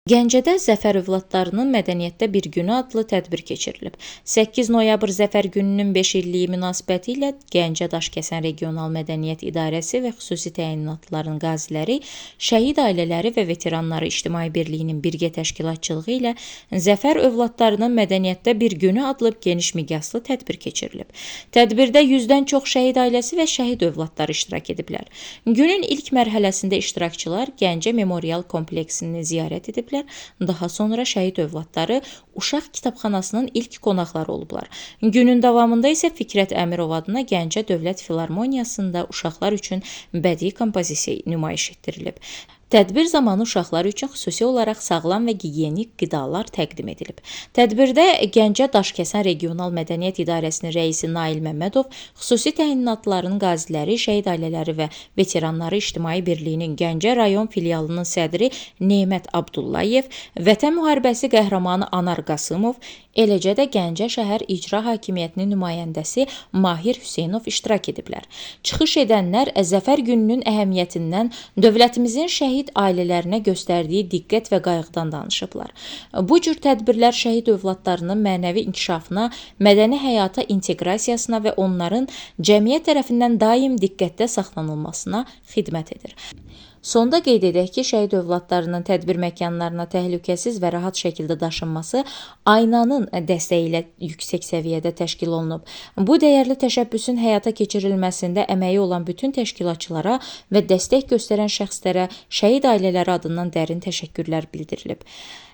Gəncədə Zəfər övladlarının Mədəniyyətdə bir günü adlı tədbir keçirilib. 8 noyabr Zəfər gününün 5 illiyi münasibətilə Gəncə Daşkəsən Regional Mədəniyyət İdarəsi və xüsusi təyinatlıların qaziləri, şəhid ailələri və veteranları İctimai Birliyinin birgə təşkilatçılığı ilə Zəfər övladlarının Mədəniyyətdə bir günü adlı geniş miqyaslı tədbir keçirilib. Tədbirdə 100-dən çox şəhid ailəsi və şəhid övladları iştirak ediblər. Günün ilk mərhələsində iştirakçılar Gəncə Memorial kompleksini ziyarət ediblər. Daha sonra şəhid övladları uşaq kitabxanasının ilk qonaqları olublar. Günün davamında isə Fikrət Əmirov adına Gəncə Dövlət Filarmoniyasında uşaqlar üçün bədii kompozisiya nümayiş etdirilib. Tədbir zamanı uşaqlar üçün xüsusi olaraq sağlam və gigiyenik qidalar təqdim edilib. Tədbirdə Gəncə Daşkəsən Regional Mədəniyyət İdarəsinin rəisi Nail Məmmədov, xüsusi təyinatlıların qaziləri, şəhid ailələri və veteranları İctimai Birliyinin Gəncə rayon filialının sədri Nemət Abdullayev, Vətən müharibəsi qəhrəmanı Anar Qasımov, eləcə də Gəncə şəhər icra hakimiyyətinin nümayəndəsi Mahir Hüseynov iştirak ediblər. Çıxış edənlər Zəfər gününün əhəmiyyətindən, dövlətimizin şəhid ailələrinə göstərdiyi diqqət və qayğıdan danışıblar. Bu cür tədbirlər şəhid övladlarının mənəvi inkişafına, mədəni həyata inteqrasiyasına və onların cəmiyyət tərəfindən daim diqqətdə saxlanılmasına xidmət edir. Sonda qeyd edək ki, şəhid övladlarının tədbir məkanlarına təhlükəsiz və rahat şəkildə daşınması Aynanın dəstəyi ilə yüksək səviyyədə təşkil olunub. Bu dəyərli təşəbbüsün həyata keçirilməsində əməyi olan bütün təşkilatçılara və dəstək göstərən şəxslərə şəhid ailələri adından dərin təşəkkürlər bildirilib.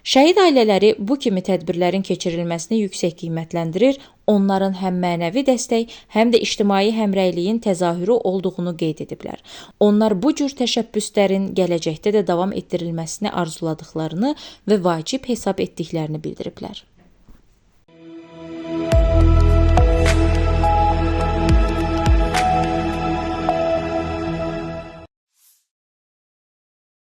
Şəhid ailələri bu kimi tədbirlərin keçirilməsini yüksək qiymətləndirir, onların həm mənəvi dəstək, həm də ictimai həmrəyliyin təzahürü olduğunu qeyd ediblər. Onlar bu cür təşəbbüslərin gələcəkdə də davam etdirilməsini arzuladıqlarını və vacib hesab etdiklərini bildiriblər.